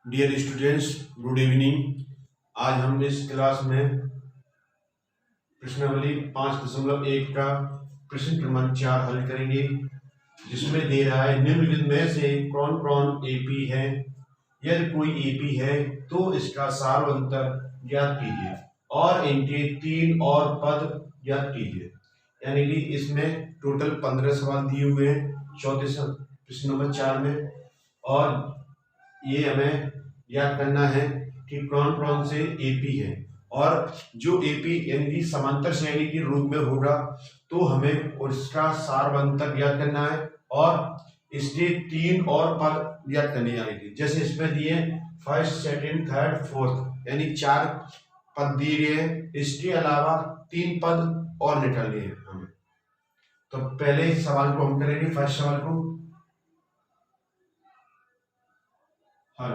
Dear students, good evening. आज हम इस क्लास में प्रश्नावली 5.1 का प्रश्न क्रमांक 4 हल करेंगे, जिसमें दे रहा है निम्नलिखित में से कौन कौन एपी है। यदि कोई एपी है तो इसका सार्वंतर ज्ञात कीजिए और इनके 3 और पद ज्ञात कीजिए। यानी कि इसमें टोटल 15 सवाल दिए हुए हैं चौथे प्रश्न नंबर 4 में, और ये हमें याद करना है कि कौन कौन से एपी है। और जो एपी यानी कि समांतर श्रेणी के रूप में होगा तो हमें उसका सार्वंतर ज्ञात करना है और इसके 3 और पद ज्ञात करने आएंगे। जैसे इसमें दिए फर्स्ट, सेकंड, थर्ड, फोर्थ, यानी 4 पद दिए गए हैं। इसके अलावा 3 पद और निकालने हैं हमें। तो पहले सवाल को हम करेंगे, फर्स्ट सवाल को हल।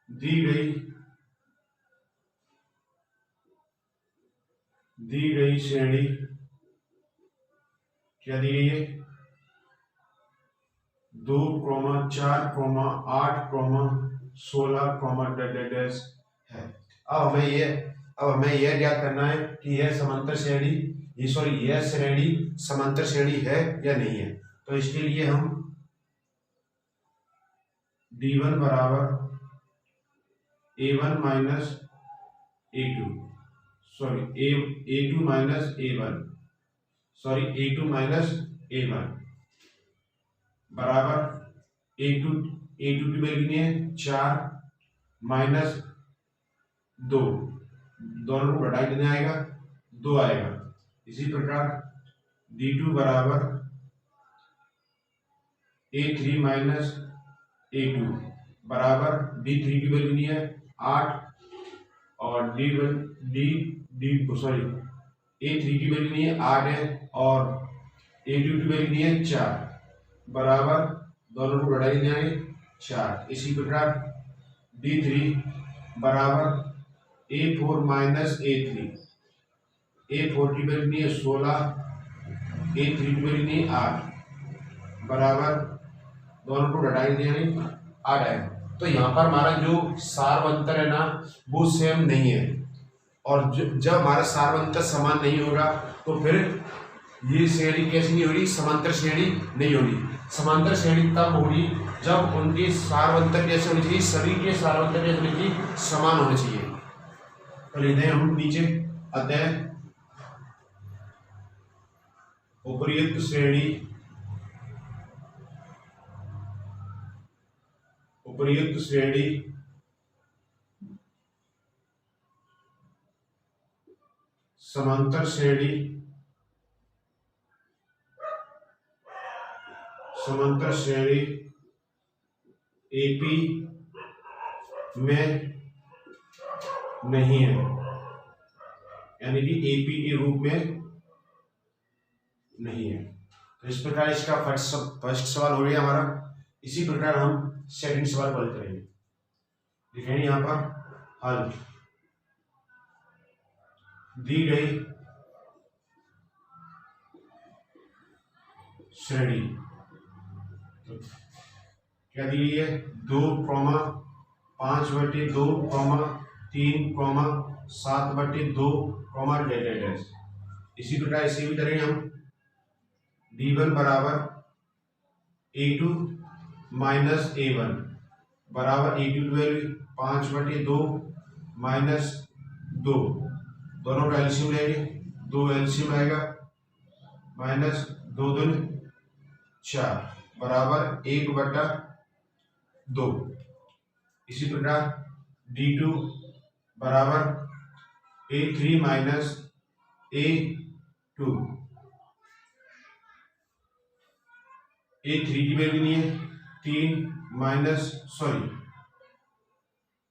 दी गई श्रेणी क्या दी गई है? 2, 4, 8, 16, है। अब हमें यह ज्ञात करना है कि यह समांतर श्रेणी यह श्रेणी समांतर श्रेणी है या नहीं है। तो इसके लिए हम D1 बराबर A1 minus A2 A2 minus A1 A2 minus A1 बराबर A2 की वैल्यू नहीं है 4 माइनस 2, दोनों को घटा देने आएगा 2 आएगा। इसी प्रकार D2 बराबर A3 माइनस A2 बराबर D3 की वैल्यू नहीं है 8 और A3 की वैल्यू नहीं है 8 है और A2 की वैल्यू नहीं है 4, बराबर दोनों को घटा देने आएंगे 4। इसी प्रकार D3 बराबर A4 माइनस A3, A4 की वैल्यू नहीं है 16, A3 की वैल्यू नहीं है 8, बराबर दोनों को घटा देने आएंगे 8 है। तो यहाँ पर हमारा जो सार्वंतर है ना वो सेम नहीं है, और जब हमारा सार्वंतर समान नहीं होगा तो फिर ये श्रेणी कैसी नहीं होगी? समांतर श्रेणी नहीं होगी। समांतर श्रेणी तब होगी जब उनकी सार्वंतर कैसे होनी चाहिए? सभी के सार्वंतर कैसे होनी चाहिए? समान होने चाहिए। तो लेते हैं हम नीचे अतः उपर्युक्त श्रेणी समांतर श्रेणी एपी में नहीं है, यानी कि एपी के रूप में नहीं है। तो इस प्रकार इसका फर्स्ट सवाल हो गया हमारा। इसी प्रकार हम सेकंड सवाल हल करेंगे। लिखेंगे यहाँ पर हल। दी गई श्रेणी तो क्या दी गई है? 2, 5/2, 3, 7/2, इसी प्रकार इसे भी करेंगे हम। D1 बराबर A2 माइनस A1 बराबर A2 की वैल्यू 5/2 माइनस 2, दोनों का एलसीएम लेंगे, 2 एलसीएम आएगा माइनस 2 दूनी 4 बराबर 1/2। इसी प्रकार D2 बराबर A3 माइनस A2, A3 की वैल्यू नहीं है 3 माइनस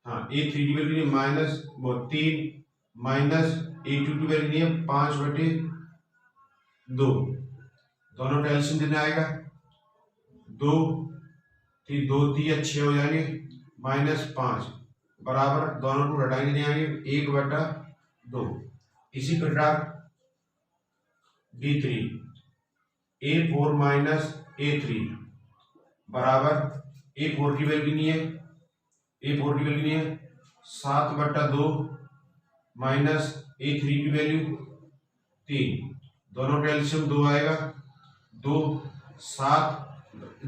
A3 की वैल्यू नहीं माइनस 3 माइनस A2 की वैल्यू नहीं है 5/2, दोनों का एलसीएम देना आएगा 2 3 6 हो जाएंगे माइनस 5 बराबर दोनों को घटाएंगे नहीं आएंगे 1/2। इसी प्रकार D3 A4 माइनस A3 बराबर A4 की वैल्यू नहीं है A4 की वैल्यू नहीं है, 7/2 माइनस A3 की वैल्यू 3, दोनों का एलसीएम 2 आएगा, 2 7,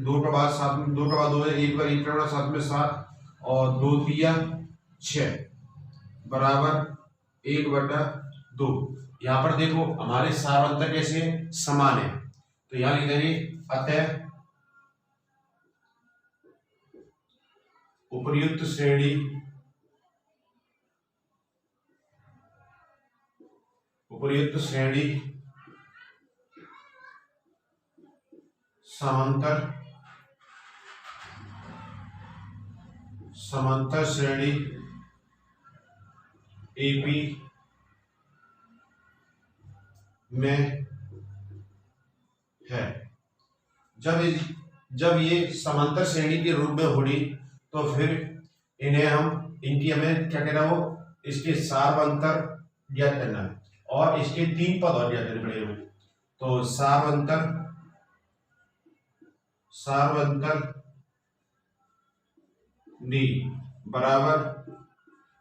2 का बाद 7 में 2 का बाद 2 है, एक बार एक का 7 में 7 और 2 3 6 बराबर 1/2। यहाँ पर देखो हमारे सार अंतर कैसे समान है, तो यहाँ लिख देंगे अतः उपर्युक्त श्रेणी समांतर श्रेणी एपी में है। जब ये समांतर श्रेणी के रूप में होगी तो फिर इनकी हमें क्या कहना हो, इसके सार अंतर ज्ञात करना है और इसके 3 पद और ज्ञात करने पड़ेंगे। तो सार अंतर डी बराबर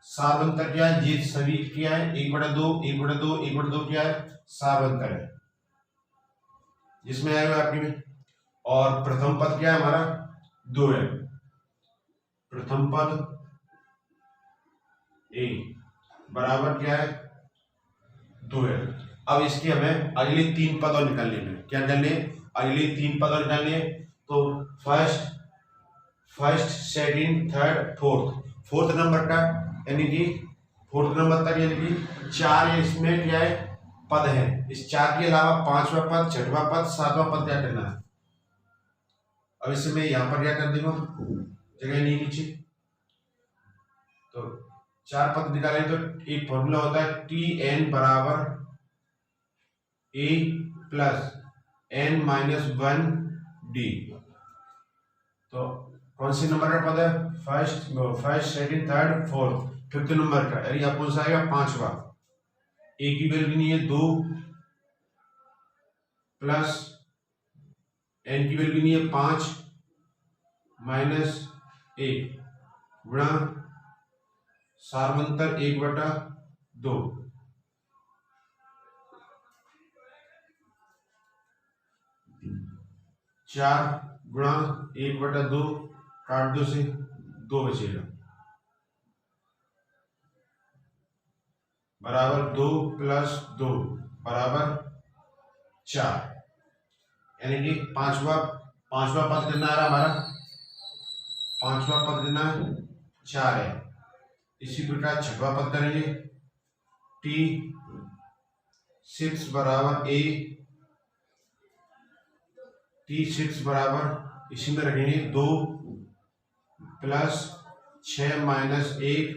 सार अंतर क्या है, ये सभी क्या है 1/2 1/2 1/2 क्या है सार अंतर है, जिसमें आएगा आपकी में। और प्रथम पद क्या है हमारा 2 है, प्रथम पद ए बराबर क्या है 2 है। अब इसके हमें अगले 3 पद और निकालने हैं, क्या निकालने, अगले 3 पद और निकालने। तो first second third fourth number का यानी कि फोर्थ नंबर तक यानी कि 4 इसमें क्या है पद है, इस 4 के अलावा 5वां पद 6वां पद 7वां पद क्या करना है। अब इसे मैं यहाँ पर क्या कर दूंगा, जगह नहीं नीचे, तो 4 पद निकालें तो एक फॉर्मूला होता है Tn बराबर a प्लस n-1 d। तो कौन से नंबर का पद है, first second third fourth, fifth number का यानी आप कौन सा आएगा 5वां। ए की वैल्यू नहीं है 2 प्लस एन की वैल्यू नहीं है 5 माइनस 1 गुणा सार्वंतर 1/2, 4 गुणा 1/2 काट 2 से 2 बचेगा बराबर 2 प्लस 2 बराबर 4, यानी कि पांचवा पद कितना आ रहा हमारा, पांचवा पद कितना 4 है। इसी प्रकार 6वां पद करेंगे T6 बराबर a, T6 बराबर इसी में रखेंगे 2 प्लस 6 माइनस 1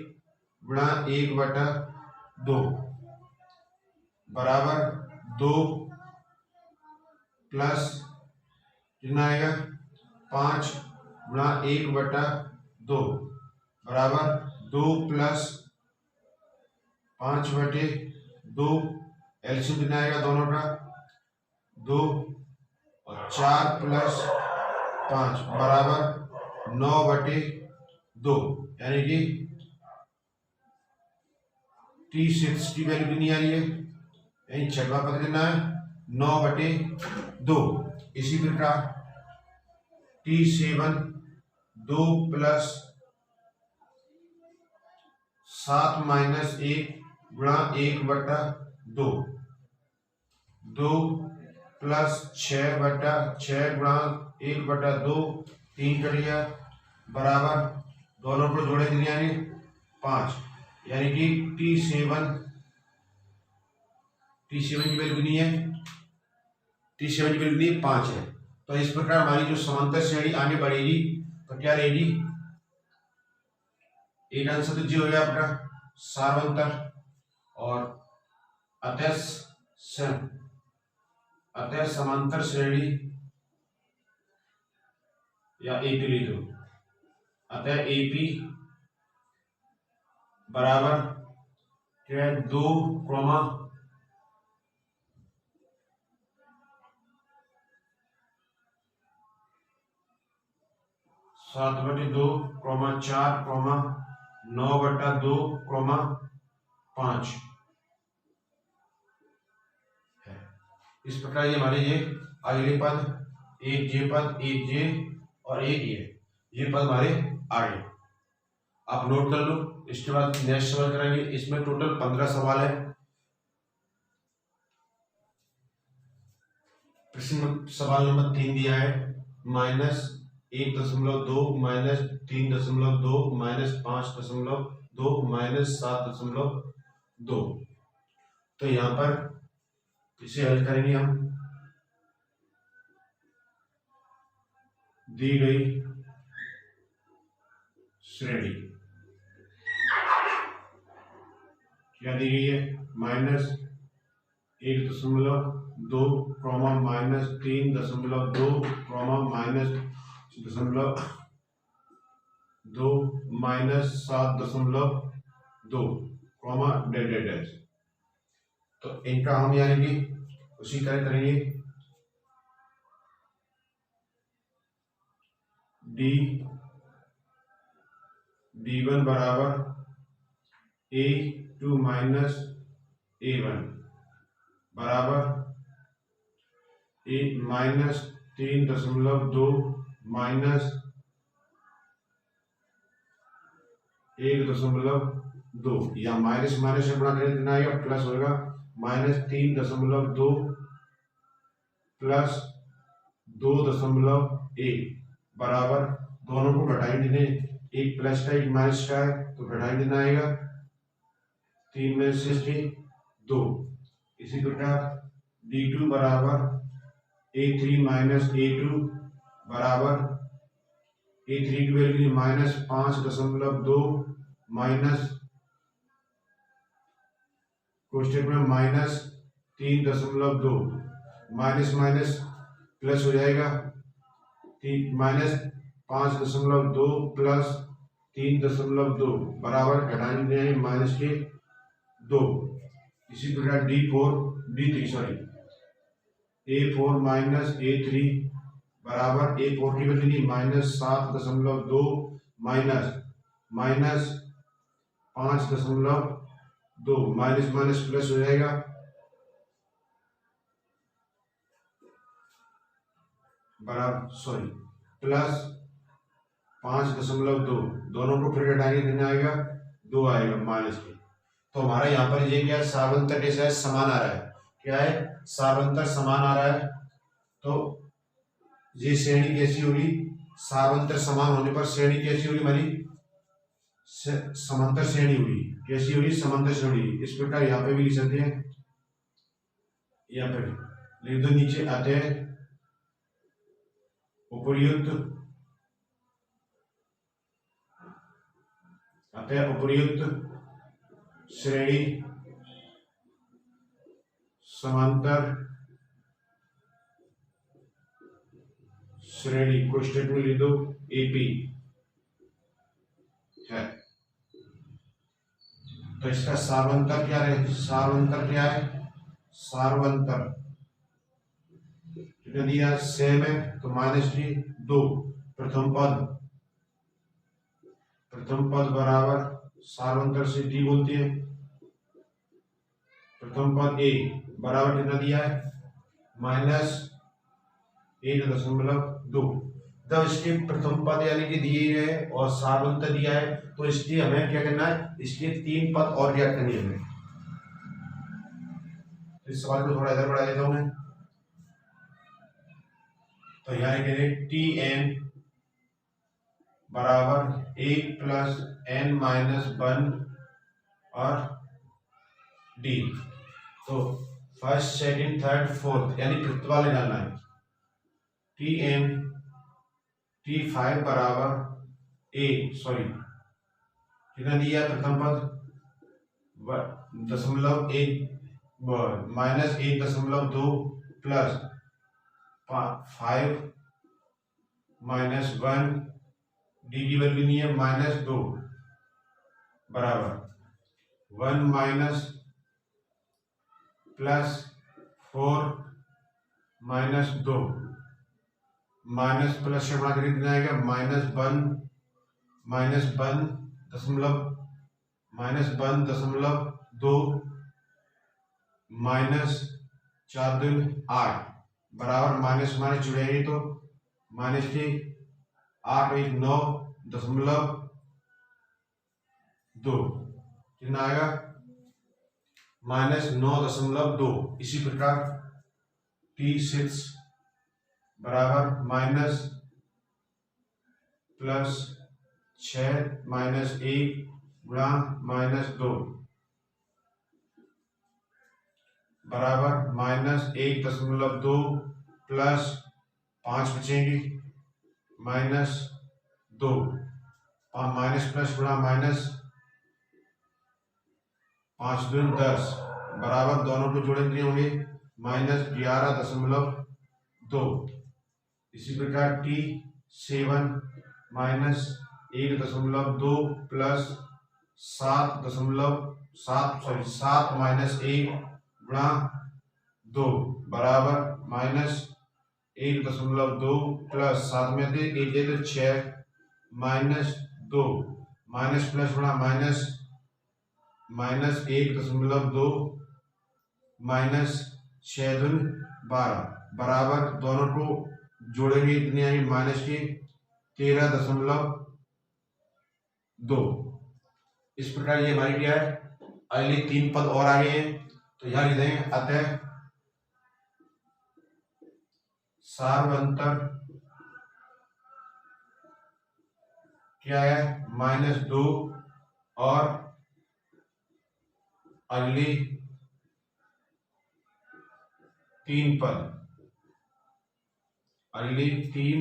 गुणा 1/2 बराबर 2 प्लस कितना आएगा 5 गुणा 1/2 बराबर 2 प्लस 5/2, एलसीएम कितना आएगा दोनों का 2 और 4 प्लस 5 बराबर 9/2, यानी कि T6 की वैल्यू कितनी आ रही है, यानी 6वां पद कितना है 9/2। इसी प्रकार T7 2 प्लस 7 माइनस 1 गुणा 1/2, 2 प्लस 6 गुणा 1/2, 3 कर लिया बराबर दोनों को जोड़े दिए यानी 5, यानी कि T7 की वैल्यू नहीं है, T7 की वैल्यू नहीं 5 है। तो इस प्रकार हमारी जो समांतर श्रेणी आगे बढ़ेगी तो क्या रहेगी, एक आंसर तो जी हो गया आपका सार्वंतर और अतः समांतर श्रेणी या एपी ले दो, अतः एपी बराबर क्या है 2, 16 7/2, 4, 9/2, 5 है। इस प्रकार ये हमारे ये अगले पद एक जे पद, एक जे और एक ये पद हमारे आ गए। आप नोट कर लो। इसके बाद नेक्स्ट सवाल करेंगे। इसमें टोटल 15 सवाल है। प्रश्न सवाल नंबर 3 दिया है -1.2 -3.2 -5.2 -7.2। तो यहाँ पर इसे हल करेंगे हम। दी गई श्रेणी क्या दी गई है? -1.2, -3.2, -0.2, -7.2, डेड डेड। तो इनका हम यानी कि उसी तरह करेंगे। D1 बराबर A2 माइनस A1 बराबर -3.2 -1.2, या माइनस माइनस से गुणा करें कितना आएगा? प्लस होगा। -3.2 प्लस 2.1 बराबर, दोनों को घटाएंगे नहीं, एक प्लस का एक माइनस का है तो घटाएंगे कितना आएगा? 3 में से 2। इसी प्रकार D2 बराबर A3 माइनस A2 बराबर A3 की वैल्यू -5.2 माइनस कोष्टक में -3.2, माइनस माइनस प्लस हो जाएगा। -5.2 प्लस 3.2 बराबर घटाएंगे माइनस के 2। इसी प्रकार A4 माइनस A3 बराबर A4 की value -7.2 minus -5.2, minus minus plus हो जाएगा। बराबर प्लस 5.2, दोनों को फिर घटाएंगे कितना आएगा? 2 आएगा माइनस के। तो हमारा यहाँ पर ये क्या है? सारवंतर कैसा है? समान आ रहा है। क्या है? सारवंतर समान आ रहा है। तो ये श्रेणी कैसी होगी? सारवंतर समान होने पर श्रेणी कैसी होगी हमारी? समांतर श्रेणी होगी। कैसी होगी? समांतर श्रेणी। इस प्रकार यहाँ पे भी लिख सकते हैं, यहाँ पे लिख दो नीचे आते हैं उपर्युक्त श्रेणी समांतर श्रेणी कोष्टक में लिख दो एपी है। तो इसका सारवंतर क्या है? सारवंतर क्या है? सारवंतर दिया सेम है तो -2। प्रथम पद बराबर सारवंतर से डी बोलते हैं। प्रथम पद ए बराबर कितना दिया है? -1.2। जब इसके प्रथम पद यानी कि दिए गए और सारवंतर दिया है तो इसलिए हमें क्या करना है? इसके 3 पद और ज्ञात करनी है हमें। इस सवाल को थोड़ा इधर बढ़ा देता हूं मैं। तो यहाँ लिखेंगे Tn बराबर 1 प्लस n-1 और D। तो फर्स्ट, सेकंड, थर्ड, फोर्थ यानी फिफ्थ वाले डालना है। T5 बराबर कितना दिया? प्रथम पद -1.2 प्लस 5 -1, डी की वैल्यू नहीं है -2 बराबर 1 माइनस प्लस 4 -2 माइनस प्लस से बड़ा करके कितना आएगा -1.2 -4×8 बराबर माइनस माइनस जुड़ेंगे तो माइनस के 8 1 9.2 कितना आएगा -9.2। इसी प्रकार T6 बराबर माइनस प्लस 6 -1 गुणा -2 बराबर -1.2 प्लस 5 बचेंगे -2 माइनस प्लस गुणा माइनस 5 दूनी 10 बराबर दोनों को जोड़े कितने होंगे -11.2। इसी प्रकार T7 -1.2 प्लस 7 -1 गुणा 2 बराबर -1.2 प्लस 7 में थे 1 दे तो 6 -2 माइनस प्लस गुणा माइनस -1.2 माइनस 6 दूनी 12 बराबर दोनों को जोड़ेंगे इतनी आएगी माइनस की 13.2। इस प्रकार ये हमारी क्या है अगले 3 पद और आ गए हैं तो यहां लिख देंगे अतः सार्वंतर क्या है -2 और अगली 3 पद अगली 3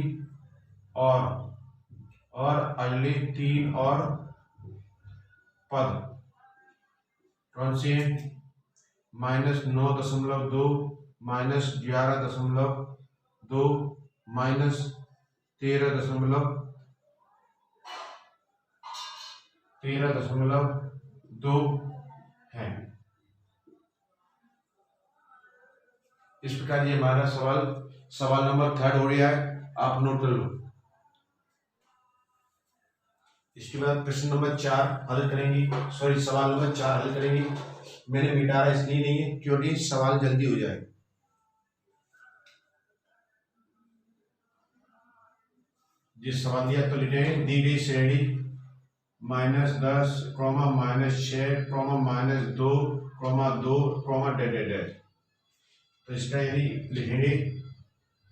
और अगली 3 और पद कौन सी है -9.2 -11.2 -13.2 है। इस प्रकार ये हमारा सवाल नंबर 3 हो गया है, आप नोट कर लो। इसके बाद प्रश्न नंबर 4 हल करेंगे, सवाल नंबर 4 हल करेंगे। मैंने मिटा रहा इसलिए नहीं है क्योंकि सवाल जल्दी हो जाए। जिस सवाल दिया तो लिखेंगे दी गई श्रेणी -10, -6, -2, -2, तो इसका यदि लिखेंगे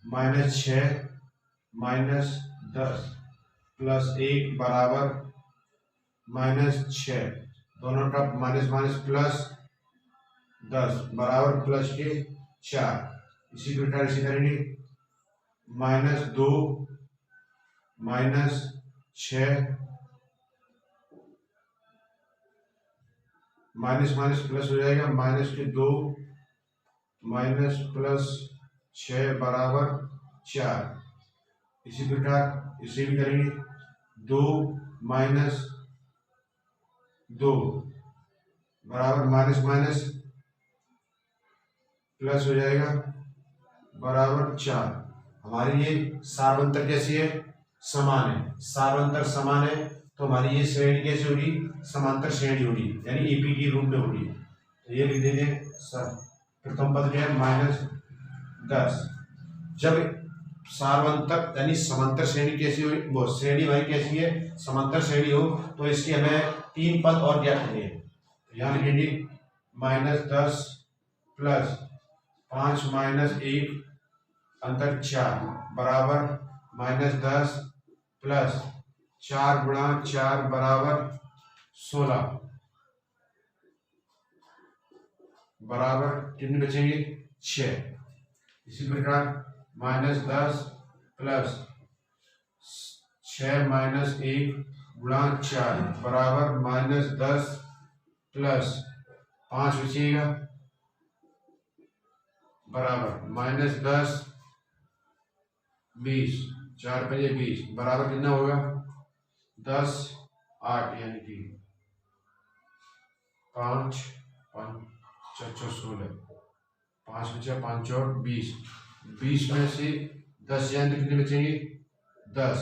-6 -10 प्लस 1 बराबर -6 दोनों का माइनस माइनस प्लस 10 बराबर प्लस के 4। इसी प्रकार इसे करेंगे -2 -6 माइनस माइनस प्लस हो जाएगा माइनस के 2 माइनस प्लस 6 बराबर 4। इसी प्रकार इसे भी करेंगे 2 -2 बराबर माइनस माइनस प्लस हो जाएगा बराबर 4। हमारी ये सार्वंतर कैसी है समान है, सार्वंतर समान है तो हमारी ये श्रेणी कैसी होगी समांतर श्रेणी होगी यानी एपी के रूप में होगी। तो ये लिख देंगे प्रथम पद क्या है -10। जब सार्वंतर यानी समांतर श्रेणी कैसी हो वो श्रेणी हमारी कैसी है समांतर श्रेणी हो तो इसके हमें 3 पद और ज्ञात करने हैं। यहाँ लिखेंगे -10 प्लस 5 -1 अंतर 4 बराबर -10 प्लस 4 गुणा 4 बराबर 16 बराबर कितने बचेंगे 6। इसी प्रकार -10 प्लस 6 -1 गुणा 4 बराबर -10 प्लस 5 बचेगा बराबर -10 20 4 5 20 बराबर कितना होगा 10 8 यानी कि 5 5 4 16 5 बचा 5 और 20 20 में से 10 जाए तो कितने बचेंगे 10।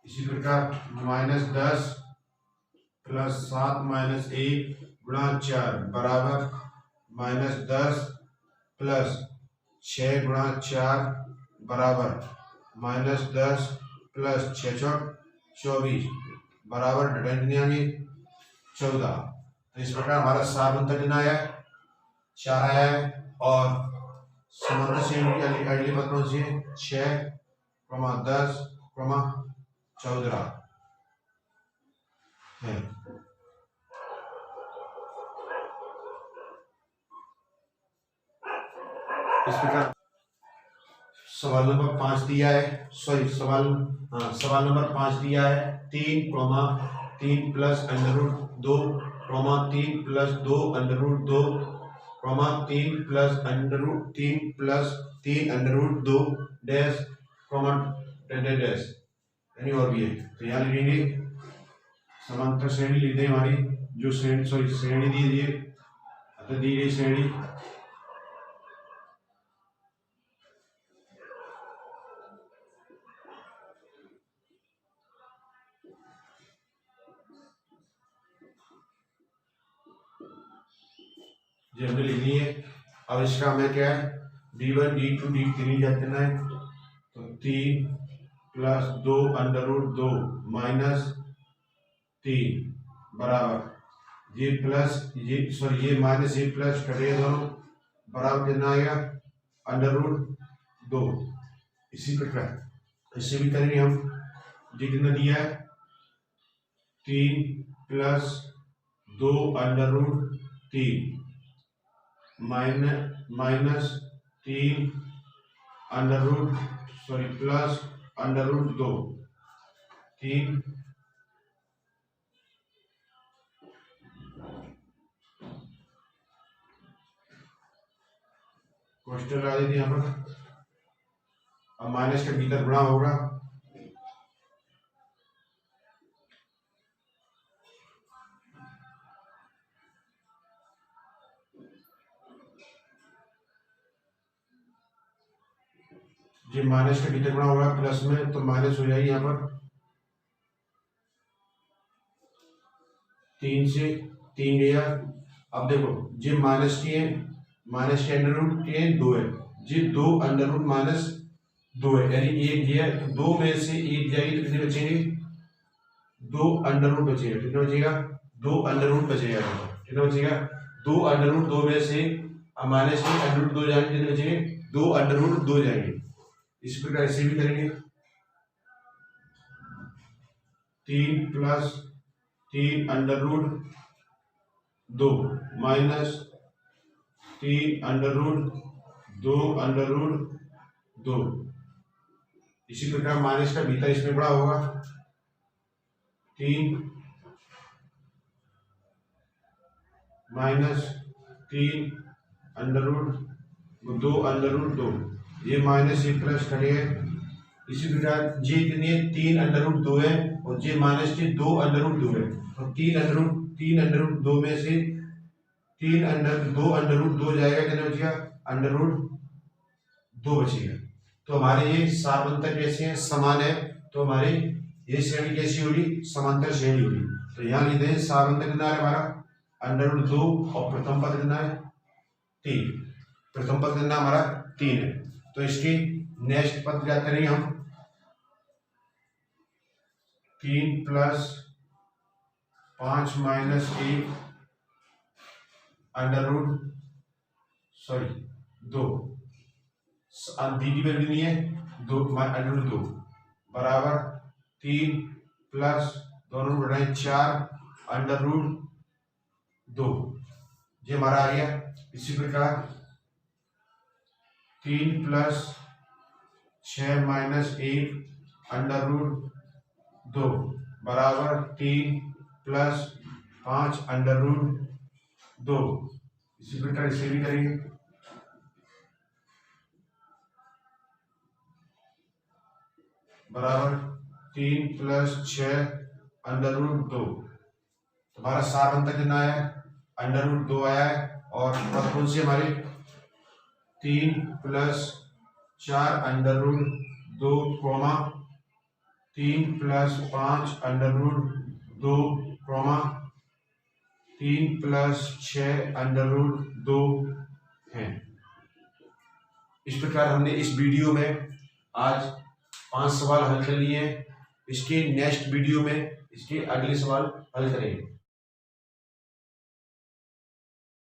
इसी प्रकार -10 प्लस 7 माइनस 1 गुणा 4 बराबर -10 प्लस 6 गुणा 4 बराबर -10 प्लस 6 चौक 24 बराबर आगे 14। तो इस प्रकार हमारा सार बनता कितना आया 4 आया है। और समांतर श्रेणी की अगली बात कौन सी है 6, 10, 14 है। इस प्रकार सवाल नंबर 5 दिया है, सवाल नंबर 5 दिया है 3, 3 plus √2, 3 plus 2 √2, 3 plus √2 dash dash यानी और भी है। तो यहाँ लिखेंगे समांतर श्रेणी लिख दें हमारी जो श्रेणी दी गई श्रेणी जो हमने लिखनी है। अब इसका हमें क्या है d1 d2 d3 जाते है। तो 3 प्लस 2 √2 माइनस 3 बराबर ये प्लस ये माइनस ये प्लस कटेगा दोनों बराबर कितना आएगा √2। इसी प्रकार इससे भी करेंगे हम ये कितना दिया है 3 प्लस 2 √3 माइनस 3 प्लस √2 3 क्वेश्चन लगा देते यहाँ पर। अब माइनस के भीतर गुणा होगा जी माइनस के भीतर गुणा होगा प्लस में तो माइनस हो जाएगी यहाँ पर 3 से 3 गया। अब देखो जी माइनस के अंडर के 2 है जी 2 -2 है यानी 1 गया तो 2 में से 1 जाएगी तो कितने बचेंगे 2 अंडर बचेगा। कितना बचेगा 2 अंडर बचेगा। कितना बचेगा 2 √2 में से माइनस के √2 जाएंगे कितने बचेंगे 2 √2 जाएंगे। इस प्रकार ऐसे भी करेंगे 3 प्लस 3 √2 माइनस 3 √2 इसी प्रकार माइनस का भीतर इसमें बड़ा होगा 3 माइनस 3 √2 ये माइनस ये प्लस करेंगे। इसी प्रकार जी कितनी है 3 √2 है और जे माइनस के 2 √2 है और 3 √2 में से 2 √2 जाएगा कितना बचेगा √2 बचेगा। तो हमारे ये सारबंतर कैसे हैं समान है तो हमारी ये श्रेणी कैसी होगी समांतर श्रेणी होगी। तो यहाँ लिखते हैं सारबंतर कितना है हमारा √2 और प्रथम पद कितना है 3। प्रथम पद कितना हमारा 3 है। तो इसकी नेक्स्ट पद क्या करेंगे हम 3 प्लस 5 माइनस 1 2 दी वैल्यू नहीं है 2 √2 बराबर 3 प्लस दोनों बढ़ाए 4 √2 ये हमारा आ गया। इसी प्रकार 3 प्लस 6 माइनस 1 √2 बराबर 3 प्लस 5 √2। इसी प्रकार इसे भी करेंगे बराबर 3 प्लस 6 √2। तुम्हारा सार अंतर कितना आया √2 आया है और पद कौन सी हमारी 3 plus 4 under root 2 comma 3 plus 5 under root 2 comma 3 plus 6 under root 2 है। इस प्रकार हमने इस वीडियो में आज 5 सवाल हल कर लिए हैं। इसके नेक्स्ट वीडियो में इसके अगले सवाल हल करेंगे।